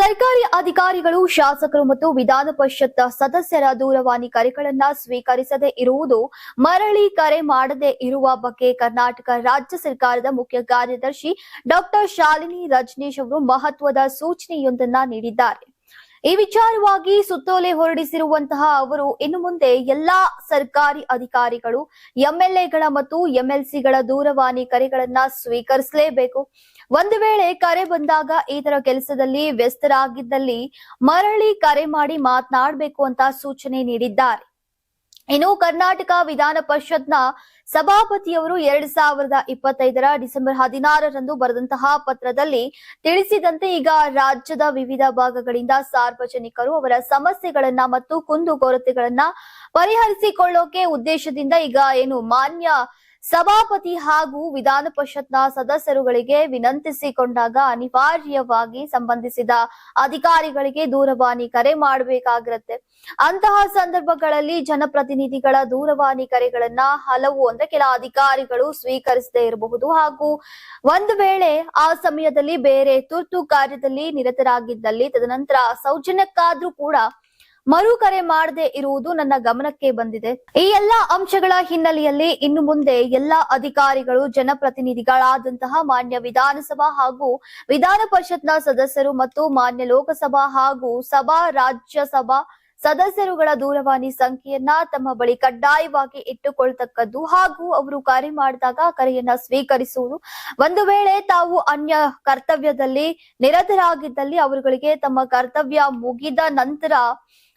ಸರ್ಕಾರಿ ಅಧಿಕಾರಿಗಳು, ಶಾಸಕರು ಮತ್ತು ವಿಧಾನ ಪರಿಷತ್ ಸದಸ್ಯರ ದೂರವಾಣಿ ಕರೆಗಳನ್ನ ಸ್ವೀಕರಿಸದೇ ಇರುವುದು, ಮರಳಿ ಕರೆ ಮಾಡದೇ ಇರುವ ಬಗ್ಗೆ ಕರ್ನಾಟಕ ರಾಜ್ಯ ಸರ್ಕಾರದ ಮುಖ್ಯ ಕಾರ್ಯದರ್ಶಿ ಡಾಕ್ಟರ್ ಶಾಲಿನಿ ರಜನೀಶ್ ಅವರು ಮಹತ್ವದ ಸೂಚನೆಯೊಂದನ್ನ ನೀಡಿದ್ದಾರೆ. ಈ ವಿಚಾರವಾಗಿ ಸುತ್ತೋಲೆ ಹೊರಡಿಸಿರುವಂತಹ ಅವರು ಇನ್ನು ಮುಂದೆ ಎಲ್ಲಾ ಸರ್ಕಾರಿ ಅಧಿಕಾರಿಗಳು, ಎಂಎಲ್ಎಗಳ ಮತ್ತು ಎಂಎಲ್ಸಿಗಳ ದೂರವಾಣಿ ಕರೆಗಳನ್ನ ಸ್ವೀಕರಿಸಲೇಬೇಕು. ಒಂದು ವೇಳೆ ಕರೆ ಬಂದಾಗ ಈ ತರ ಕೆಲಸದಲ್ಲಿ ವ್ಯಸ್ತರಾಗಿದ್ದಲ್ಲಿ ಮರಳಿ ಕರೆ ಮಾಡಿ ಮಾತನಾಡಬೇಕು ಅಂತ ಸೂಚನೆ ನೀಡಿದ್ದಾರೆ. ಇನ್ನು ಕರ್ನಾಟಕ ವಿಧಾನ ಪರಿಷತ್ನ ಸಭಾಪತಿಯವರು 2025 ಡಿಸೆಂಬರ್ 16ರಂದು ಬರೆದಂತಹ ಪತ್ರದಲ್ಲಿ ತಿಳಿಸಿದಂತೆ ಈಗ ರಾಜ್ಯದ ವಿವಿಧ ಭಾಗಗಳಿಂದ ಸಾರ್ವಜನಿಕರು ಅವರ ಸಮಸ್ಯೆಗಳನ್ನ ಮತ್ತು ಕುಂದುಕೊರತೆಗಳನ್ನ ಪರಿಹರಿಸಿಕೊಳ್ಳೋಕೆ ಉದ್ದೇಶದಿಂದ ಈಗ ಮಾನ್ಯ ಸಭಾಪತಿ ಹಾಗೂ ವಿಧಾನ ಪರಿಷತ್ನ ಸದಸ್ಯರುಗಳಿಗೆ ವಿನಂತಿಸಿಕೊಂಡಾಗ ಅನಿವಾರ್ಯವಾಗಿ ಸಂಬಂಧಿಸಿದ ಅಧಿಕಾರಿಗಳಿಗೆ ದೂರವಾಣಿ ಕರೆ ಮಾಡಬೇಕಾಗಿರುತ್ತೆ. ಅಂತಹ ಸಂದರ್ಭಗಳಲ್ಲಿ ಜನಪ್ರತಿನಿಧಿಗಳ ದೂರವಾಣಿ ಕರೆಗಳನ್ನ ಕೆಲ ಅಧಿಕಾರಿಗಳು ಸ್ವೀಕರಿಸದೇ ಇರಬಹುದು ಹಾಗೂ ಒಂದು ವೇಳೆ ಆ ಸಮಯದಲ್ಲಿ ಬೇರೆ ತುರ್ತು ಕಾರ್ಯದಲ್ಲಿ ನಿರತರಾಗಿದ್ದಲ್ಲಿ ತದನಂತರ ಸೌಜನ್ಯಕ್ಕಾದ್ರೂ ಕೂಡ ಮರು ಕರೆ ಮಾಡದೇ ಇರುವುದು ನನ್ನ ಗಮನಕ್ಕೆ ಬಂದಿದೆ. ಈ ಎಲ್ಲಾ ಅಂಶಗಳ ಹಿನ್ನೆಲೆಯಲ್ಲಿ ಇನ್ನು ಮುಂದೆ ಎಲ್ಲಾ ಅಧಿಕಾರಿಗಳು, ಜನಪ್ರತಿನಿಧಿಗಳಾದಂತಹ ಮಾನ್ಯ ವಿಧಾನಸಭಾ ಹಾಗೂ ವಿಧಾನ ಪರಿಷತ್ನ ಸದಸ್ಯರು ಮತ್ತು ಮಾನ್ಯ ಲೋಕಸಭಾ ಹಾಗೂ ರಾಜ್ಯಸಭಾ ಸದಸ್ಯರುಗಳ ದೂರವಾಣಿ ಸಂಖ್ಯೆಯನ್ನ ತಮ್ಮ ಬಳಿ ಕಡ್ಡಾಯವಾಗಿ ಇಟ್ಟುಕೊಳ್ತಕ್ಕದ್ದು ಹಾಗೂ ಅವರು ಕರೆ ಮಾಡಿದಾಗ ಕರೆಯನ್ನ ಸ್ವೀಕರಿಸುವುದು. ಒಂದು ವೇಳೆ ತಾವು ಅನ್ಯ ಕರ್ತವ್ಯದಲ್ಲಿ ನಿರತರಾಗಿದ್ದಲ್ಲಿ ಅವರುಗಳಿಗೆ ತಮ್ಮ ಕರ್ತವ್ಯ ಮುಗಿದ ನಂತರ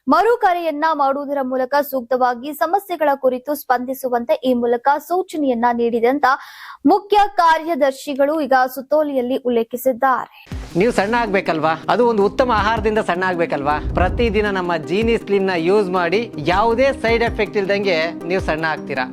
ಮರು ಕರೆಯನ್ನ ಮಾಡುವುದರ ಮೂಲಕ ಸೂಕ್ತವಾಗಿ ಸಮಸ್ಯೆಗಳ ಕುರಿತು ಸ್ಪಂದಿಸುವಂತೆ ಈ ಮೂಲಕ ಸೂಚನೆಯನ್ನ ನೀಡಿದೆ ಅಂತ ಮುಖ್ಯ ಕಾರ್ಯದರ್ಶಿಗಳು ಈಗ ಸುತ್ತೋಲೆಯಲ್ಲಿ ಉಲ್ಲೇಖಿಸಿದ್ದಾರೆ. ನೀವು ಸಣ್ಣ ಆಗ್ಬೇಕಲ್ವಾ? ಅದು ಒಂದು ಉತ್ತಮ ಆಹಾರದಿಂದ ಸಣ್ಣ ಆಗ್ಬೇಕಲ್ವಾ? ಪ್ರತಿದಿನ ನಮ್ಮ ಜೀನಿ ಸ್ಲಿಮ್ ನ ಯೂಸ್ ಮಾಡಿ ಯಾವುದೇ ಸೈಡ್ ಎಫೆಕ್ಟ್ ಇಲ್ದಂಗೆ ನೀವು ಸಣ್ಣ ಆಗ್ತೀರಾ.